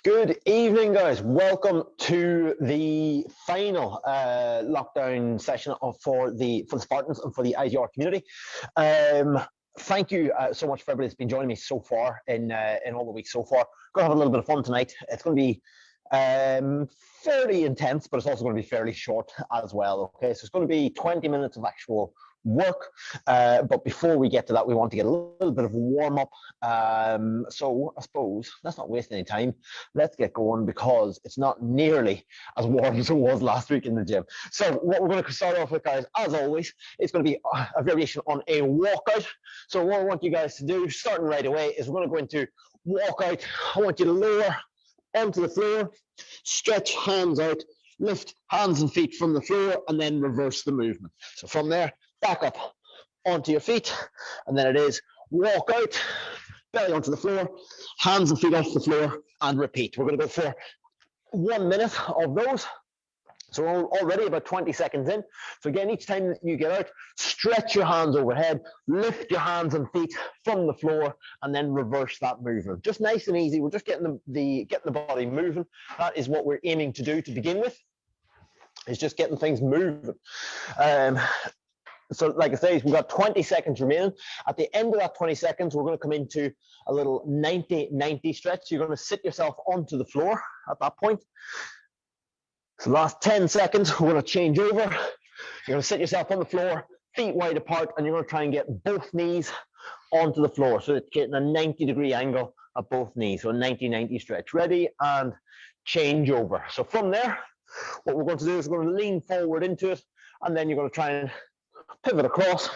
Good evening, guys. Welcome to the final lockdown session for the Spartans and for the IGR community. Thank you so much for everybody that's been joining me so far in all the weeks so far. Going to have a little bit of fun tonight. It's going to be fairly intense, but it's also going to be fairly short as well. Okay, so it's going to be 20 minutes of actual work, but before we get to that, we want to get a little bit of a warm up. So I suppose let's not waste any time. Let's get going because it's not nearly as warm as it was last week in the gym. So what we're going to start off with, guys, as always, it's going to be a variation on a walkout. So what I want you guys to do, starting right away, is we're going to go into walkout. I want you to lower onto the floor, stretch hands out, lift hands and feet from the floor, and then reverse the movement. So from there, back up onto your feet, and then it is walk out, belly onto the floor, hands and feet off the floor, and repeat. We're going to go for 1 minute of those. So we're already about 20 seconds in. So again, each time that you get out, stretch your hands overhead, lift your hands and feet from the floor, and then reverse that movement. Just nice and easy. We're just getting the body moving. That is what we're aiming to do to begin with. Is just getting things moving. So like I say, we've got 20 seconds remaining. At the end of that 20 seconds, we're going to come into a little 90-90 stretch. You're going to sit yourself onto the floor at that point. So last 10 seconds, we're going to change over. You're going to sit yourself on the floor, feet wide apart, and you're going to try and get both knees onto the floor. So it's getting a 90-degree angle at both knees. So a 90-90 stretch. Ready and change over. So from there, what we're going to do is we're going to lean forward into it, and then you're going to try and pivot across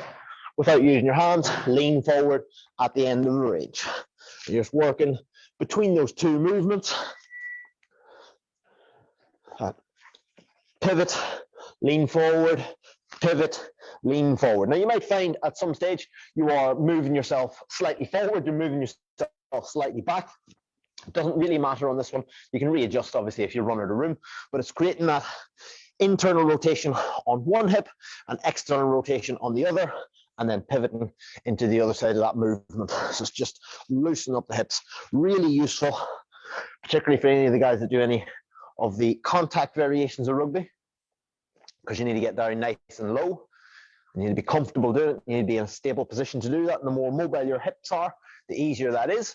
without using your hands, lean forward at the end of the range. You're just working between those two movements. Pivot, lean forward, pivot, lean forward. Now you might find at some stage you are moving yourself slightly forward, you're moving yourself slightly back. It doesn't really matter on this one. You can readjust obviously if you run out of room, but it's creating that internal rotation on one hip and external rotation on the other, and then pivoting into the other side of that movement. So it's just loosening up the hips. Really useful, particularly for any of the guys that do any of the contact variations of rugby, because you need to get down nice and low. You need to be comfortable doing it. You need to be in a stable position to do that. And the more mobile your hips are, the easier that is.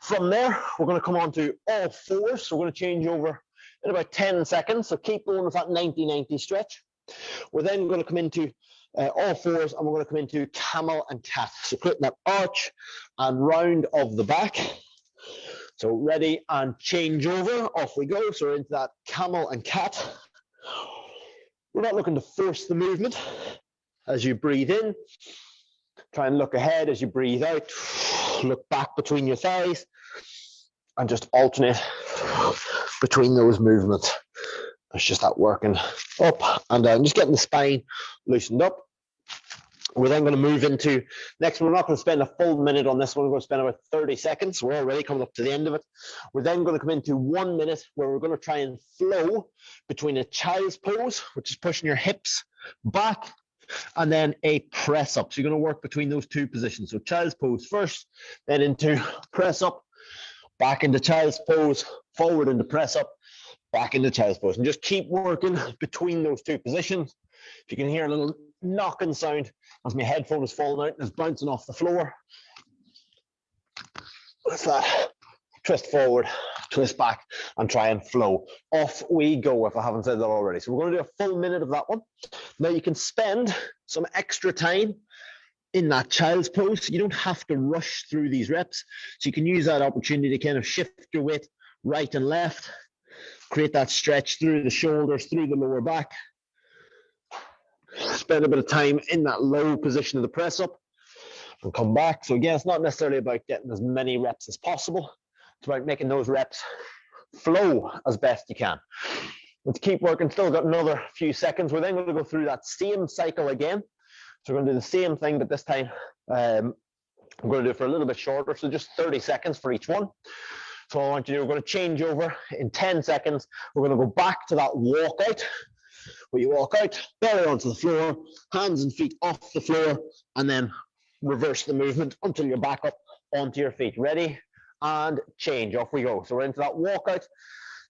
From there, we're going to come on to all fours. So we're going to change over in about 10 seconds. So keep going with that 90-90 stretch. We're then going to come into all fours, and we're going to come into camel and cat. So creating that arch and round of the back. So ready and change over. Off we go. So we're into that camel and cat. We're not looking to force the movement. As you breathe in, try and look ahead. As you breathe out, look back between your thighs, and just alternate between those movements. It's just that working up and down, just getting the spine loosened up. We're then going to move into next. We're not going to spend a full minute on this one. We're going to spend about 30 seconds. We're already coming up to the end of it. We're then going to come into 1 minute where we're going to try and flow between a child's pose, which is pushing your hips back, and then a press up. So you're going to work between those two positions. So child's pose first, then into press up, back into child's pose, forward into press up, back into child's pose, and just keep working between those two positions. If you can hear a little knocking sound as my headphone is falling out and it's bouncing off the floor, that's that. Twist forward, twist back, and try and flow. Off we go, if I haven't said that already. So we're going to do a full minute of that one. Now you can spend some extra time in that child's pose. You don't have to rush through these reps. So you can use that opportunity to kind of shift your weight right and left, create that stretch through the shoulders, through the lower back. Spend a bit of time in that low position of the press up and come back. So again, it's not necessarily about getting as many reps as possible. It's about making those reps flow as best you can. Let's keep working. Still got another few seconds. We're then going to go through that same cycle again. So we're going to do the same thing, but this time I'm going to do it for a little bit shorter. So just 30 seconds for each one. So I want you to do, we're going to change over in 10 seconds. We're going to go back to that walkout, where you walk out, belly onto the floor, hands and feet off the floor, and then reverse the movement until you're back up onto your feet. Ready and change. Off we go. So we're into that walkout,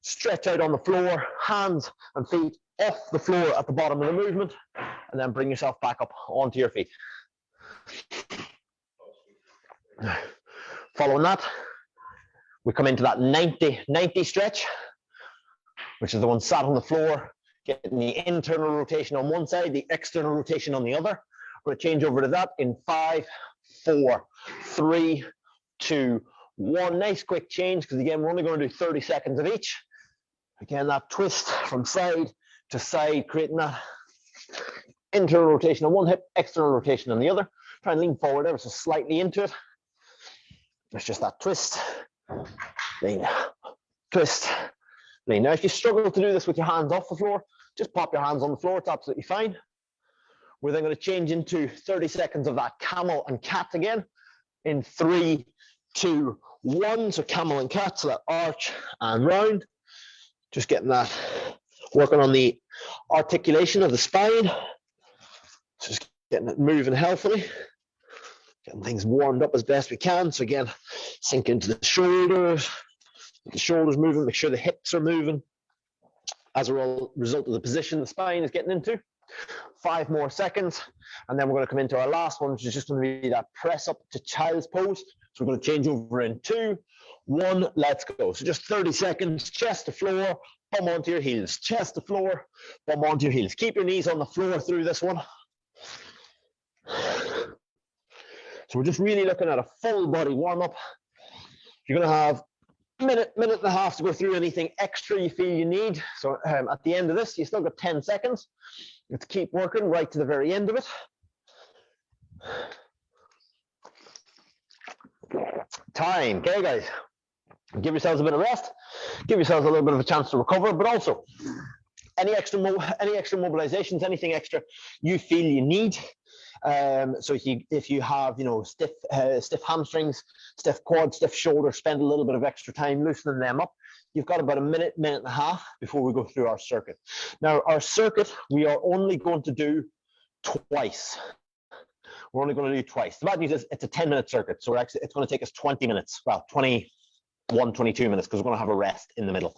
stretch out on the floor, hands and feet off the floor at the bottom of the movement, and then bring yourself back up onto your feet. Following that, we come into that 90 stretch, which is the one sat on the floor, getting the internal rotation on one side, the external rotation on the other. We're going to change over to that in 5, 4, 3, 2, 1. Nice quick change, because again, we're only going to do 30 seconds of each. Again, that twist from side to side, creating that internal rotation on one hip, external rotation on the other. Try and lean forward ever so slightly into it. It's just that twist, lean, twist, lean. Now, if you struggle to do this with your hands off the floor, just pop your hands on the floor. It's absolutely fine. We're then going to change into 30 seconds of that camel and cat again in 3, 2, 1. So camel and cat, so that arch and round. Just getting that, working on the articulation of the spine. Just getting it moving healthily. Getting things warmed up as best we can. So again, sink into the shoulders moving, make sure the hips are moving as a result of the position the spine is getting into. 5 more seconds, and then we're going to come into our last one, which is just going to be that press up to child's pose. So we're going to change over in 2, 1, let's go. So just 30 seconds, chest to floor, bum onto your heels, chest to floor, bum onto your heels. Keep your knees on the floor through this one. So we're just really looking at a full body warm up. You're going to have a minute and a half to go through anything extra you feel you need. So at the end of this, you still got 10 seconds. Let's keep working right to the very end of it. Time. Okay, guys. Give yourselves a bit of rest. Give yourselves a little bit of a chance to recover, but also any extra mobilizations, anything extra you feel you need. So if you have, stiff hamstrings, stiff quads, stiff shoulders, spend a little bit of extra time loosening them up. You've got about a minute and a half before we go through our circuit. Now, our circuit, we are only going to do twice. We're only going to do twice. The bad news is it's a 10-minute circuit, so it's going to take us 20 minutes. Well, 21, 22 minutes, because we're going to have a rest in the middle.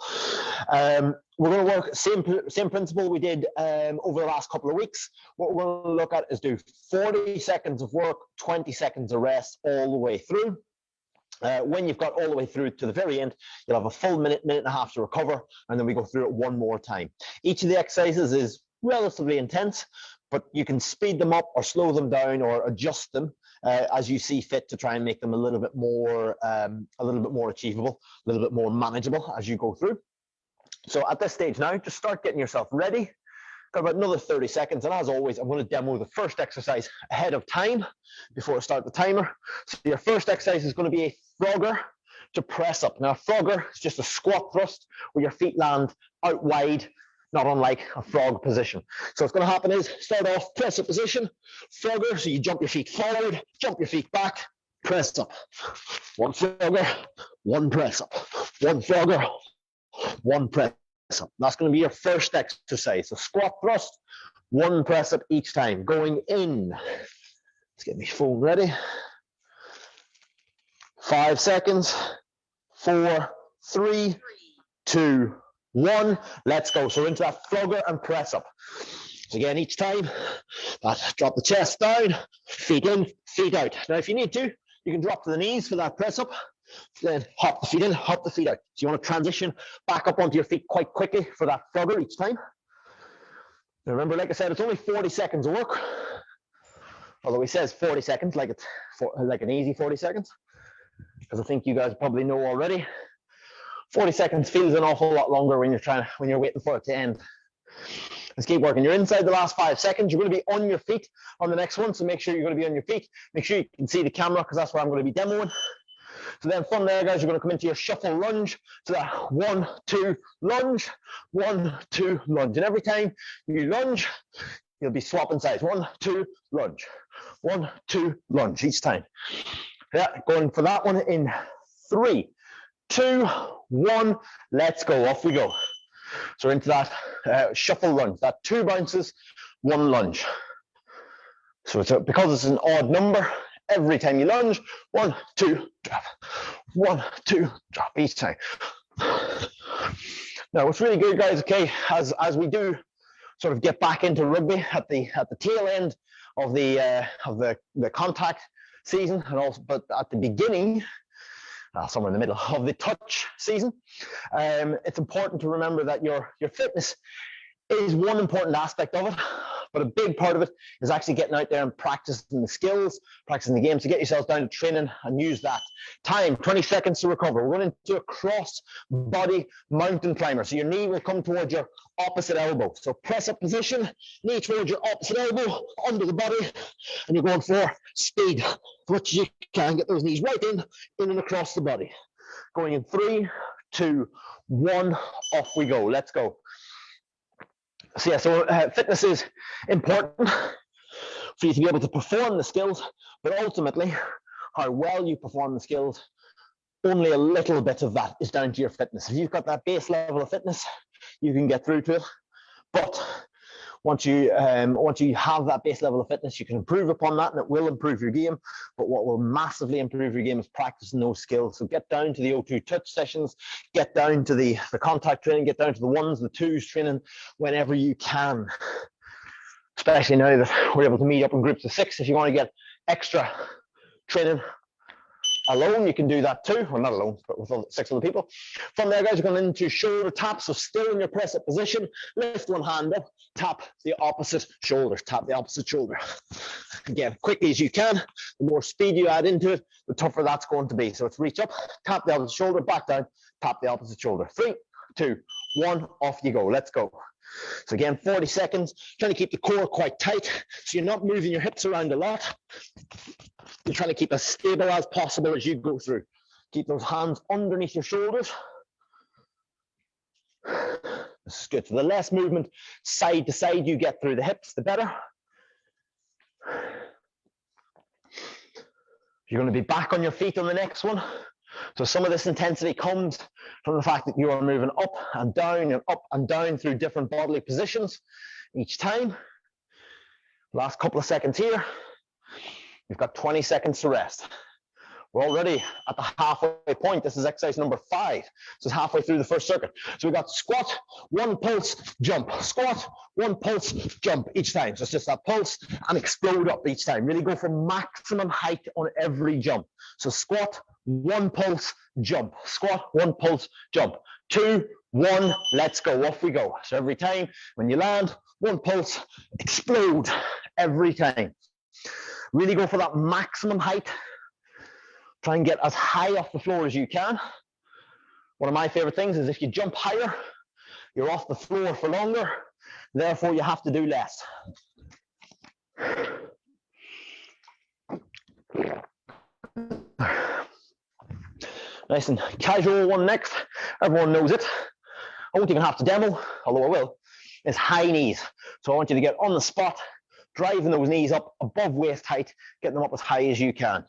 We're going to work same principle we did over the last couple of weeks. What we're going to look at is do 40 seconds of work, 20 seconds of rest all the way through. When you've got all the way through to the very end, you'll have a full minute and a half to recover, and then we go through it one more time. Each of the exercises is relatively intense, but you can speed them up or slow them down or adjust them as you see fit to try and make them a little bit more achievable, a little bit more manageable as you go through. So at this stage now, just start getting yourself ready. Got about another 30 seconds, and as always, I'm going to demo the first exercise ahead of time before I start the timer. So your first exercise is going to be a Frogger to press up. Now, a Frogger is just a squat thrust where your feet land out wide, not unlike a frog position. So what's going to happen is start off press up position, Frogger, so you jump your feet forward, jump your feet back, press up. One Frogger, one press up. One Frogger, one press up. That's going to be your first exercise. So squat thrust, one press up each time. Going in. Let's get my phone ready. 5 seconds. 4, 3, 2, 1. Let's go. So into that Frogger and press up. So again, each time, drop the chest down, feet in, feet out. Now, if you need to, you can drop to the knees for that press up. Then hop the feet in, hop the feet out. So you want to transition back up onto your feet quite quickly for that Frogger each time. Now remember, like I said, it's only 40 seconds of work. Although he says 40 seconds, like it's like an easy 40 seconds. Because I think you guys probably know already. 40 seconds feels an awful lot longer when you're waiting for it to end. Let's keep working. You're inside the last 5 seconds. You're going to be on your feet on the next one. So make sure you're going to be on your feet. Make sure you can see the camera, because that's where I'm going to be demoing. So then from there, guys, you're going to come into your shuffle lunge. So that 1, 2, lunge, 1, 2, lunge. And every time you lunge, you'll be swapping sides. 1, 2, lunge. 1, 2, lunge each time. Yeah, going for that one in 3, 2, 1. Let's go. Off we go. So into that shuffle lunge. That 2 bounces, 1 lunge. So because it's an odd number, Every time you lunge, 1, 2, drop. 1, 2, drop each time. Now, what's really good, guys, okay, as we do sort of get back into rugby at the tail end of the contact season, and also, but at the beginning, somewhere in the middle of the touch season, it's important to remember that your fitness is one important aspect of it, but a big part of it is actually getting out there and practicing the skills, practicing the game, to get yourself down to training and use that. Time, 20 seconds to recover. We're going into a cross body mountain climber. So your knee will come towards your opposite elbow. So press up position, knee towards your opposite elbow, under the body, and you're going for speed. As much as you can, get those knees right in and across the body. Going in 3, 2, 1, off we go. Let's go. So yeah, fitness is important for you to be able to perform the skills, but ultimately, how well you perform the skills, only a little bit of that is down to your fitness. If you've got that base level of fitness, you can get through to it. But once you have that base level of fitness, you can improve upon that, and it will improve your game. But what will massively improve your game is practicing those skills. So get down to the O2 touch sessions, get down to the contact training, get down to the 1s, the 2s training whenever you can. Especially now that we're able to meet up in groups of 6. If you want to get extra training alone, you can do that too. Well, not alone, but with 6 other people. From there, guys, you're going into shoulder taps. So still in your press up position, lift one hand up, tap the opposite shoulder, tap the opposite shoulder. Again, quickly as you can. The more speed you add into it, the tougher that's going to be. So it's reach up, tap the opposite shoulder, back down, tap the opposite shoulder. 3, 2, 1, off you go. Let's go. So again, 40 seconds, trying to keep the core quite tight, so you're not moving your hips around a lot. You're trying to keep as stable as possible as you go through. Keep those hands underneath your shoulders. This is good. So the less movement side to side you get through the hips, the better. You're going to be back on your feet on the next one. So some of this intensity comes from the fact that you are moving up and down through different bodily positions each time. Last couple of seconds here. You've got 20 seconds to rest. We're already at the halfway point. This is exercise number 5. So it's halfway through the first circuit. So we've got squat, 1 pulse, jump. Squat, 1 pulse, jump each time. So it's just that pulse and explode up each time. Really go for maximum height on every jump. So squat, 1 pulse, jump. Squat, 1 pulse, jump. 2, 1, let's go. Off we go. So every time when you land, 1 pulse, explode every time. Really go for that maximum height. Try and get as high off the floor as you can. One of my favorite things is if you jump higher, you're off the floor for longer. Therefore, you have to do less. Nice and casual one next. Everyone knows it. I won't even have to demo, although I will. It's high knees. So I want you to get on the spot, driving those knees up above waist height, getting them up as high as you can.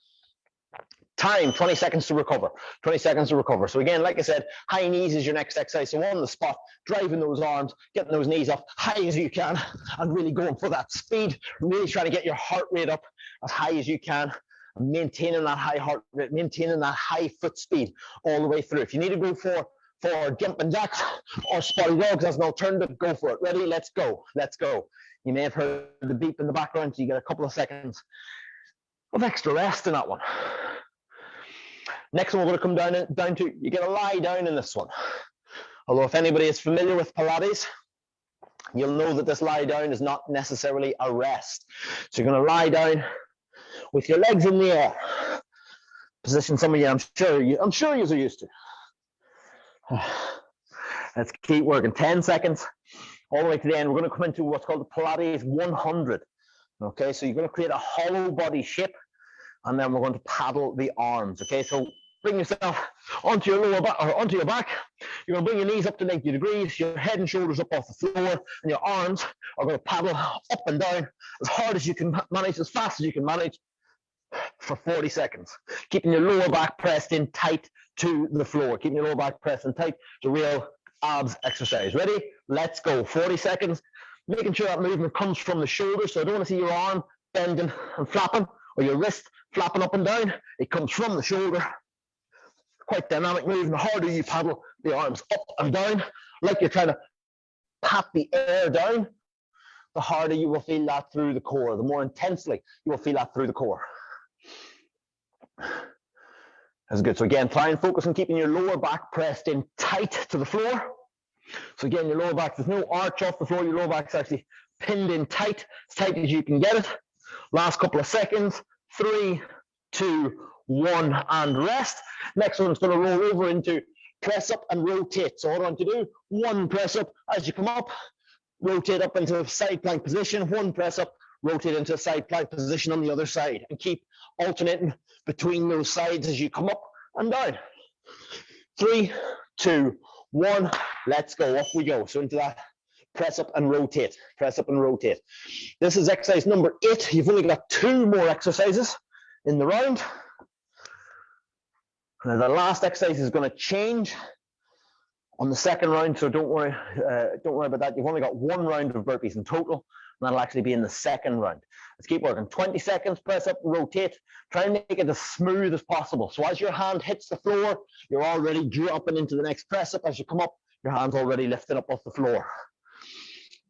Time, 20 seconds to recover. 20 seconds to recover. So again, like I said, high knees is your next exercise. So on the spot, driving those arms, getting those knees up high as you can, and really going for that speed. Really trying to get your heart rate up as high as you can, and maintaining that high heart rate, maintaining that high foot speed all the way through. If you need to go for jumping jacks or spotty dogs as an alternative, go for it. Ready? Let's go. Let's go. You may have heard the beep in the background, so you get a couple of seconds of extra rest in that one. Next one we're going to come down to, you get a lie down in this one. Although if anybody is familiar with Pilates, you'll know that this lie down is not necessarily a rest. So you're going to lie down with your legs in the air. Position some of you, I'm sure you're used to. Let's keep working. 10 seconds, all the way to the end. We're going to come into what's called the Pilates 100. Okay, so you're going to create a hollow body shape, and then we're going to paddle the arms. Okay, so bring yourself onto your lower back, or onto your back. You're going to bring your knees up to 90 degrees, your head and shoulders up off the floor, and your arms are going to paddle up and down as hard as you can manage, as fast as you can manage, for 40 seconds. Keeping your lower back pressed in tight to the floor. Keeping your lower back pressed in tight. It's a real abs exercise. Ready? Let's go. 40 seconds. Making sure that movement comes from the shoulders. So I don't want to see your arm bending and flapping or your wrist flapping up and down. It comes from the shoulder. Quite dynamic move. And the harder you paddle the arms up and down, like you're trying to pat the air down, the harder you will feel that through the core. The more intensely you will feel that through the core. That's good. So again, try and focus on keeping your lower back pressed in tight to the floor. So again, your lower back, there's no arch off the floor. Your lower back's actually pinned in tight, as tight as you can get it. Last couple of seconds. 3, 2, 1, and rest. Next one's going to roll over into press up and rotate. So what I want you to do, one press up as you come up, rotate up into a side plank position, one press up, rotate into a side plank position on the other side, and keep alternating between those sides as you come up and down. 3, 2, 1, let's go, off we go. So into that press up and rotate, press up and rotate. This is exercise number 8. You've only got 2 more exercises in the round. Now the last exercise is going to change on the second round, so don't worry about that. You've only got 1 round of burpees in total, and that'll actually be in the second round. Let's keep working. 20 seconds, press up, rotate. Try and make it as smooth as possible. So as your hand hits the floor, you're already dropping into the next press up. As you come up, your hand's already lifted up off the floor.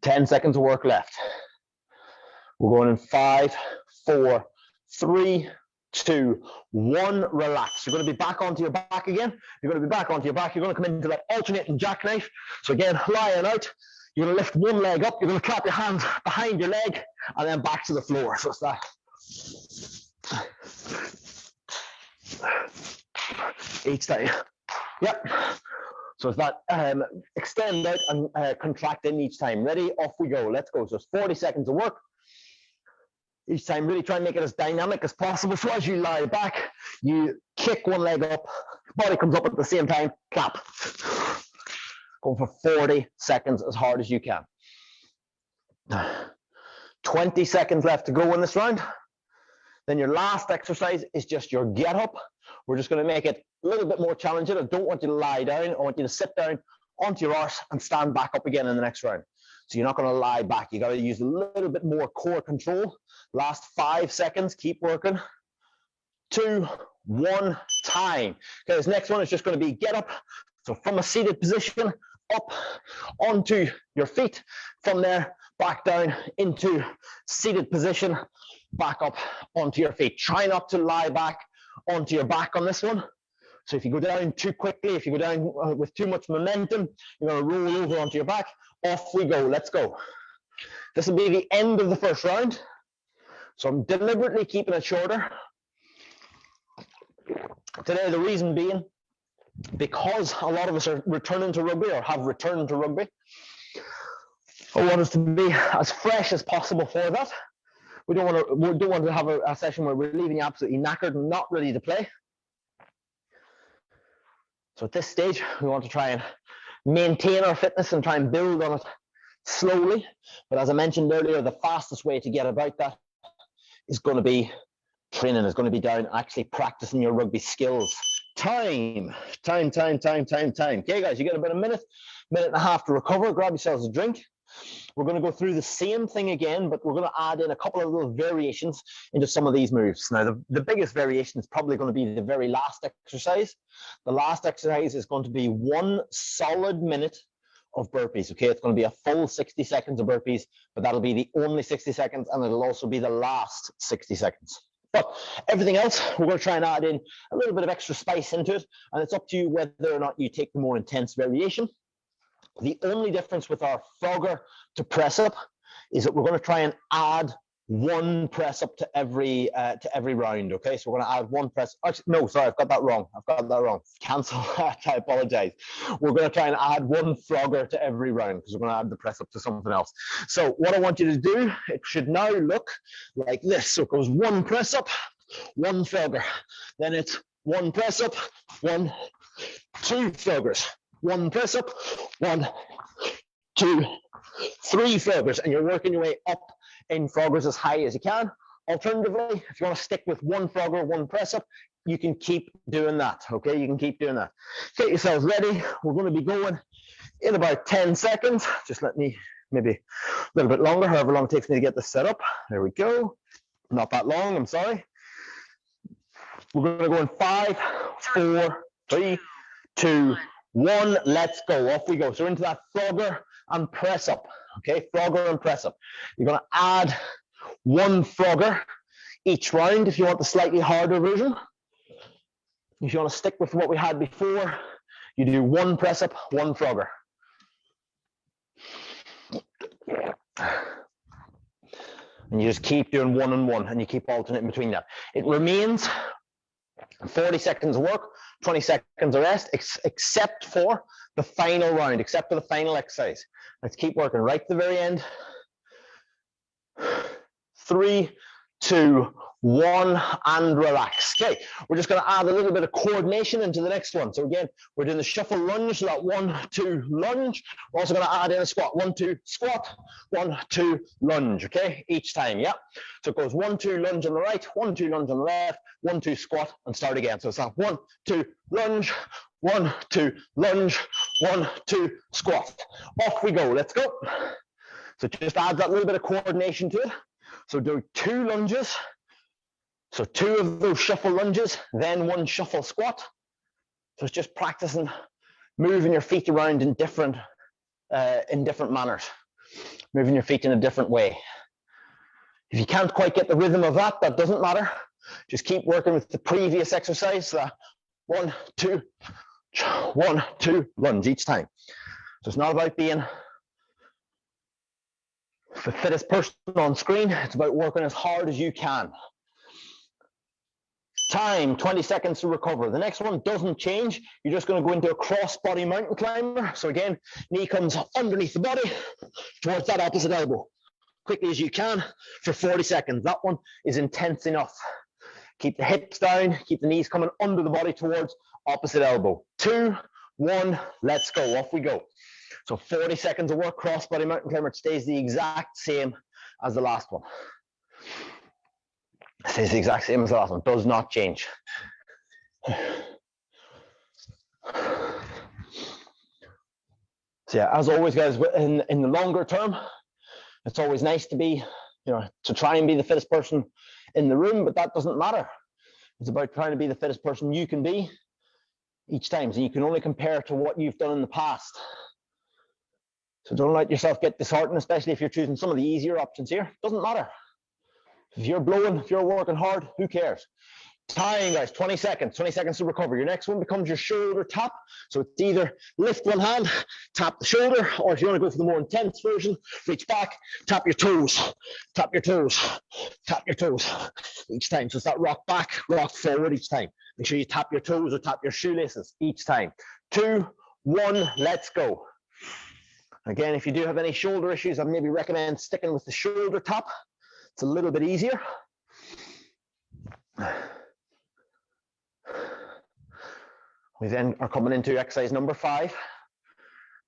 10 seconds of work left. We're going in 5, 4, 3, 2, 1, relax. You're going to be back onto your back again. You're going to be back onto your back. You're going to come into that alternating jackknife. So again, lying out, you're going to lift one leg up. You're going to clap your hands behind your leg and then back to the floor. So it's that. Each time. Yep. So it's that extend out and contract in each time. Ready? Off we go. Let's go. So it's 40 seconds of work. Each time, really try and make it as dynamic as possible. So as you lie back, you kick one leg up, body comes up at the same time, clap. Go for 40 seconds as hard as you can. 20 seconds left to go in this round. Then your last exercise is just your get up. We're just going to make it a little bit more challenging. I don't want you to lie down. I want you to sit down onto your arse and stand back up again in the next round. So you're not going to lie back. You got to use a little bit more core control. Last 5 seconds. Keep working. 2, 1, time. Okay, this next one is just going to be get up. So from a seated position, up onto your feet. From there, back down into seated position, back up onto your feet. Try not to lie back onto your back on this one. So if you go down too quickly, if you go down with too much momentum, you're going to roll over onto your back. Off we go. Let's go. This will be the end of the first round. So I'm deliberately keeping it shorter. Today, the reason being, because a lot of us are returning to rugby or have returned to rugby, I want us to be as fresh as possible for that. We don't want to have a session where we're leaving you absolutely knackered and not ready to play. So at this stage, we want to try and maintain our fitness and try and build on it slowly. But as I mentioned earlier, the fastest way to get about that is going to be training, is going to be down actually practicing your rugby skills. Time. Okay, guys, you get about a minute and a half to recover. Grab yourselves a drink. We're going to go through the same thing again, but we're going to add in a couple of little variations into some of these moves. Now, the biggest variation is probably going to be the very last exercise. The last exercise is going to be 1 solid minute of burpees. Okay, it's going to be a full 60 seconds of burpees, but that'll be the only 60 seconds, and it'll also be the last 60 seconds. But everything else, we're going to try and add in a little bit of extra spice into it, and it's up to you whether or not you take the more intense variation. The only difference with our Frogger to press up is that we're going to try and add 1 press up to every round. Okay, so we're going to add 1 press. Actually, no, sorry, I've got that wrong. Cancel that. I apologize. We're going to try and add 1 Frogger to every round because we're going to add the press up to something else. So what I want you to do, it should now look like this. So it goes 1 press up, 1 Frogger. Then it's 1 press up, 1, 2 Froggers. 1 press up, 1, 2, 3 Froggers, and you're working your way up in Froggers as high as you can. Alternatively, if you want to stick with 1 Frogger, 1 press up, you can keep doing that. Okay, you can keep doing that. Get yourselves ready. We're going to be going in about 10 seconds. Just let me maybe a little bit longer, however long it takes me to get this set up. There we go. Not that long, I'm sorry. We're going to go in 5, 4, 3, 2, 1. Let's go. Off we go. So into that Frogger and press up. Okay, Frogger and press up. You're going to add 1 Frogger each round if you want the slightly harder version. If you want to stick with what we had before, you do 1 press up, 1 Frogger. And you just keep doing 1 and 1, and you keep alternating between that. It remains 40 seconds of work, 20 seconds of rest, except for the final round, except for the final exercise. Let's keep working right to the very end. 3, 2, 1, and relax. Okay, we're just going to add a little bit of coordination into the next one. So again, we're doing the shuffle lunge, so that 1, 2 lunge. We're also going to add in a squat. 1, 2 squat, 1, 2 lunge. Okay, each time. Yeah. So it goes 1, 2 lunge on the right, 1, 2 lunge on the left, 1, 2 squat, and start again. So it's that 1, 2 lunge, 1, 2 lunge, 1, 2 squat. Off we go. Let's go. So just add that little bit of coordination to it. So do 2 lunges. So 2 of those shuffle lunges, then 1 shuffle squat. So it's just practicing moving your feet around in different manners, moving your feet in a different way. If you can't quite get the rhythm of that, that doesn't matter. Just keep working with the previous exercise. 1, 2, 1, 2 lunge each time. So it's not about being the fittest person on screen. It's about working as hard as you can. Time, 20 seconds to recover. The next one doesn't change. You're just going to go into a cross-body mountain climber. So again, knee comes underneath the body towards that opposite elbow. Quickly as you can for 40 seconds. That one is intense enough. Keep the hips down. Keep the knees coming under the body towards opposite elbow. 2, 1, let's go. Off we go. So 40 seconds of work, cross-body mountain climber. It stays the exact same as the last one. It stays the exact same as the last one. Does not change. So yeah, as always, guys, in the longer term, it's always nice to be, to try and be the fittest person in the room, but that doesn't matter. It's about trying to be the fittest person you can be each time. So you can only compare to what you've done in the past. So don't let yourself get disheartened, especially if you're choosing some of the easier options here. Doesn't matter. If you're blowing, if you're working hard, who cares? Time, guys, 20 seconds to recover. Your next one becomes your shoulder tap. So it's either lift one hand, tap the shoulder, or if you want to go for the more intense version, reach back, tap your toes, tap your toes, tap your toes each time. So it's that rock back, rock forward each time. Make sure you tap your toes or tap your shoelaces each time. 2, 1, let's go. Again, if you do have any shoulder issues, I maybe recommend sticking with the shoulder tap. It's a little bit easier. We then are coming into exercise number 5,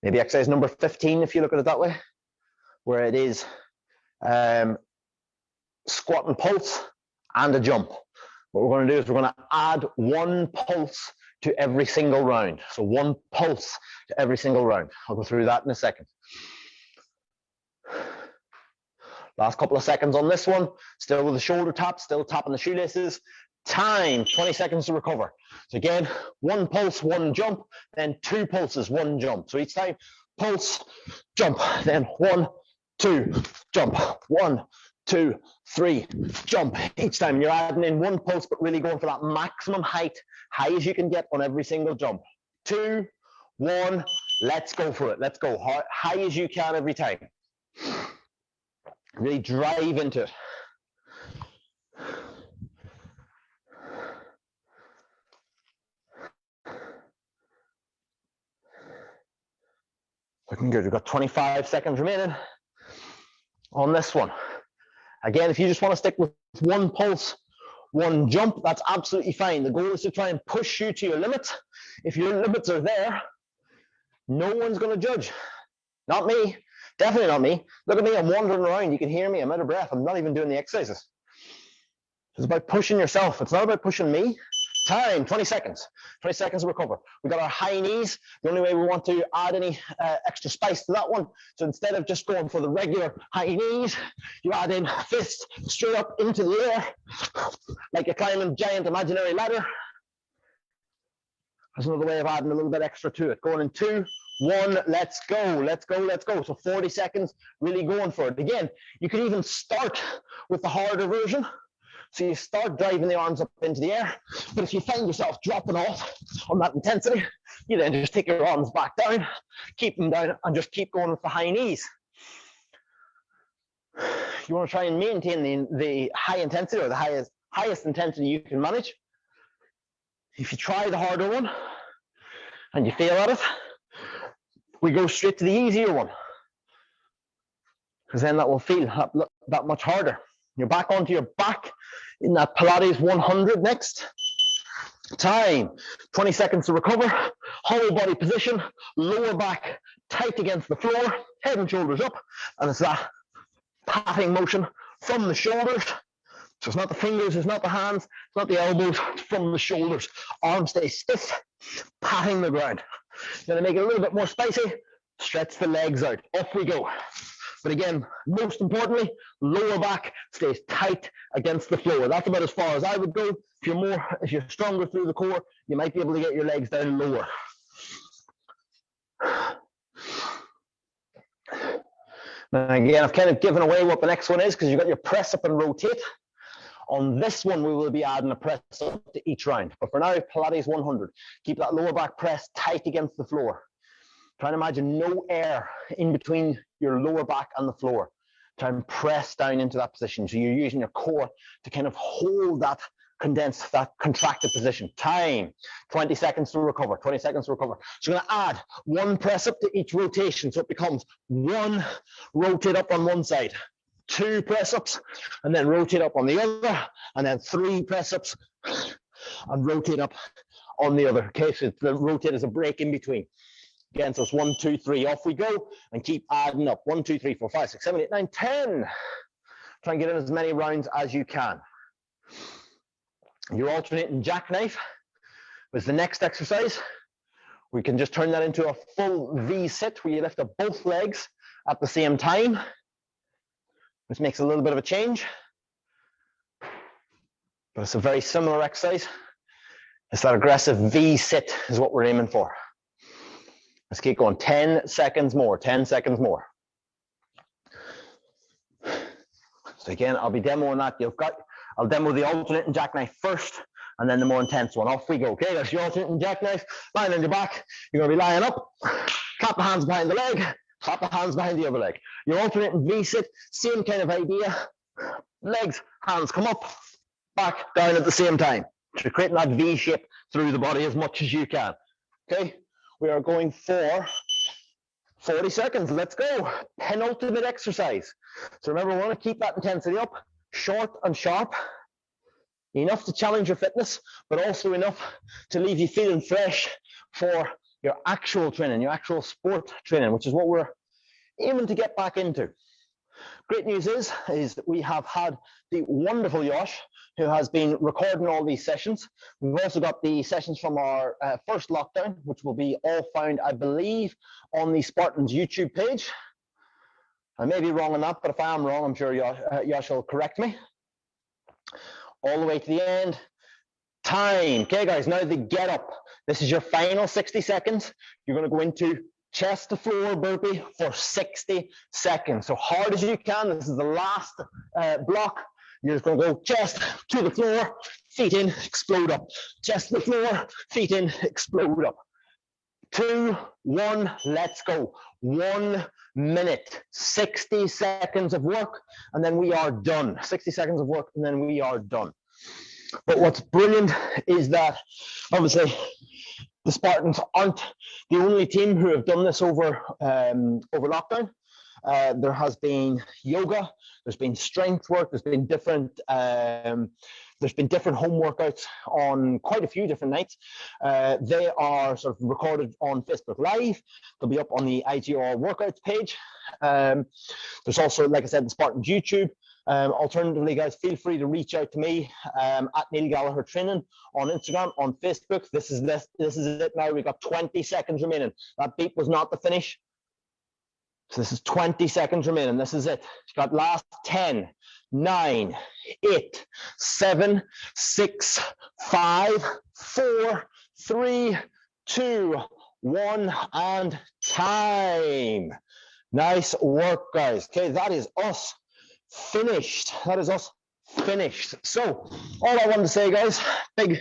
maybe exercise number 15 if you look at it that way, where it is squat and pulse and a jump. What we're going to do is we're going to add 1 pulse to every single round. So 1 pulse to every single round. I'll go through that in a second. Last couple of seconds on this one, still with the shoulder tap, still tapping the shoelaces. Time, 20 seconds to recover. So again, 1 pulse, 1 jump, then 2 pulses, 1 jump. So each time, pulse, jump, then 1, 2, jump, 1, 2, 3, jump. Each time you're adding in 1 pulse, but really going for that maximum height, high as you can get on every single jump. 2, 1, let's go for it. Let's go high as you can every time. Really drive into it. Looking good. We've got 25 seconds remaining on this one. Again, if you just want to stick with 1 pulse, 1 jump, that's absolutely fine. The goal is to try and push you to your limits. If your limits are there, no one's going to judge. Not me. Definitely not me. Look at me, I'm wandering around. You can hear me, I'm out of breath. I'm not even doing the exercises. It's about pushing yourself. It's not about pushing me. Time, 20 seconds. 20 seconds to recover. We got our high knees. The only way we want to add any extra spice to that one. So instead of just going for the regular high knees, you add in fists straight up into the air, like you're climbing a giant imaginary ladder. There's another way of adding a little bit extra to it. Going in 2, 1, let's go, let's go, let's go. So 40 seconds, really going for it. Again, you could even start with the harder version. So you start driving the arms up into the air, but if you find yourself dropping off on that intensity, you then just take your arms back down, keep them down, and just keep going with the high knees. You want to try and maintain the high intensity, or the highest intensity you can manage. If you try the harder one and you fail at it, we go straight to the easier one, because then that will feel that much harder. You're back onto your back in that Pilates 100 next. Time, 20 seconds to recover. Whole body position, lower back tight against the floor, head and shoulders up, and it's that patting motion from the shoulders. So it's not the fingers, it's not the hands, it's not the elbows, it's from the shoulders. Arms stay stiff, patting the ground. Going to make it a little bit more spicy, stretch the legs out. Off we go. But again, most importantly, lower back stays tight against the floor. That's about as far as I would go. If you're stronger through the core, you might be able to get your legs down lower. Now again, I've kind of given away what the next one is, because you've got your press up and rotate. On this one, we will be adding a press up to each round. But for now, Pilates 100. Keep that lower back press tight against the floor. Try and imagine no air in between your lower back and the floor. Try and press down into that position. So you're using your core to kind of hold that condensed, that contracted position. Time, 20 seconds to recover, 20 seconds to recover. So you're going to add 1 press up to each rotation. So it becomes 1 rotate up on one side, 2 press ups, and then rotate up on the other, and then 3 press ups and rotate up on the other. Okay, so the rotate is a break in between. Again, so it's 1, 2, 3, off we go, and keep adding up. 1, 2, 3, 4, 5, 6, 7, 8, 9, 10. Try and get in as many rounds as you can. Your alternating jackknife was the next exercise. We can just turn that into a full V sit where you lift up both legs at the same time. This makes a little bit of a change, but it's a very similar exercise. It's that aggressive V sit is what we're aiming for. Let's keep going. 10 seconds more, 10 seconds more. So again, I'll be demoing that. I'll demo the alternating jackknife first, and then the more intense one. Off we go. Okay, that's your alternating jackknife. Lying on your back. You're going to be lying up. Clap the hands behind the leg. Clap the hands behind the other leg. Your alternating V-sit, same kind of idea. Legs, hands come up, back, down at the same time. So creating that V shape through the body as much as you can. Okay, we are going for 40 seconds. Let's go. Penultimate exercise. So remember, we want to keep that intensity up, short and sharp. Enough to challenge your fitness, but also enough to leave you feeling fresh for your actual training, your actual sport training, which is what we're aiming to get back into. Great news is that we have had the wonderful Josh, who has been recording all these sessions. We've also got the sessions from our first lockdown, which will be all found, I believe, on the Spartans YouTube page. I may be wrong on that, but if I am wrong, I'm sure Josh will correct me. All the way to the end. Time. Okay, guys, now the get up. This is your final 60 seconds. You're going to go into chest to floor burpee for 60 seconds. So hard as you can. This is the last block. You're just going to go chest to the floor, feet in, explode up. Chest to the floor, feet in, explode up. 2, 1, let's go. 1 minute, 60 seconds of work, and then we are done. 60 seconds of work, and then we are done. But what's brilliant is that, obviously, the Spartans aren't the only team who have done this over lockdown. There has been yoga, there's been strength work, there's been different home workouts on quite a few different nights. They are sort of recorded on Facebook Live. They'll be up on the IGR workouts page. There's also, like I said, the Spartans YouTube. Alternatively, guys, feel free to reach out to me at Neil Gallagher Training on Instagram, on Facebook. This is it now. We've got 20 seconds remaining. That beep was not the finish. So this is 20 seconds remaining. This is it. You've got last 10, 9, 8, 7, 6, 5, 4, 3, 2, 1, and time. Nice work, guys. Okay, that is us finished. That is us finished. So all I want to say, guys, big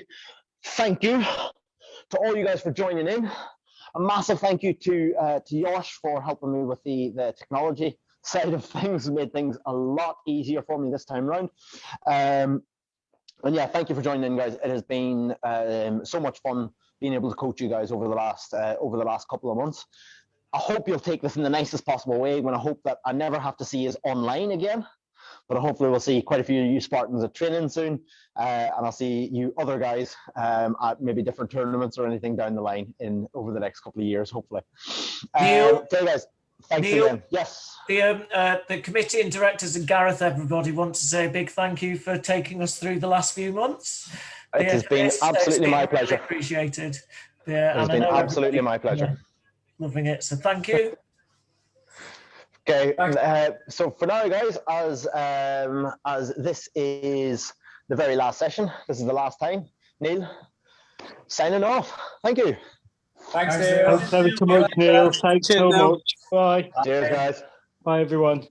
thank you to all you guys for joining in. A massive thank you to Josh for helping me with the technology side of things. It made things a lot easier for me this time around. And yeah, thank you for joining in, guys. It has been so much fun being able to coach you guys over the last couple of months. I hope you'll take this in the nicest possible way. When I hope that I never have to see you online again. But hopefully we'll see quite a few of you Spartans at training soon, and I'll see you other guys at maybe different tournaments or anything down the line over the next couple of years, hopefully. Neil, okay, guys, thanks again. Yes. The committee and directors and Gareth, everybody, want to say a big thank you for taking us through the last few months. It has been absolutely my pleasure. Really appreciated. Yeah, it has been absolutely my pleasure. Loving it. So thank you. Okay, so for now, guys, as this is the very last session, this is the last time, Neil, signing off. Thank you. Thanks, Neil. Thanks ever so much, Neil. Thanks so much. Bye. Cheers, guys. Bye, everyone.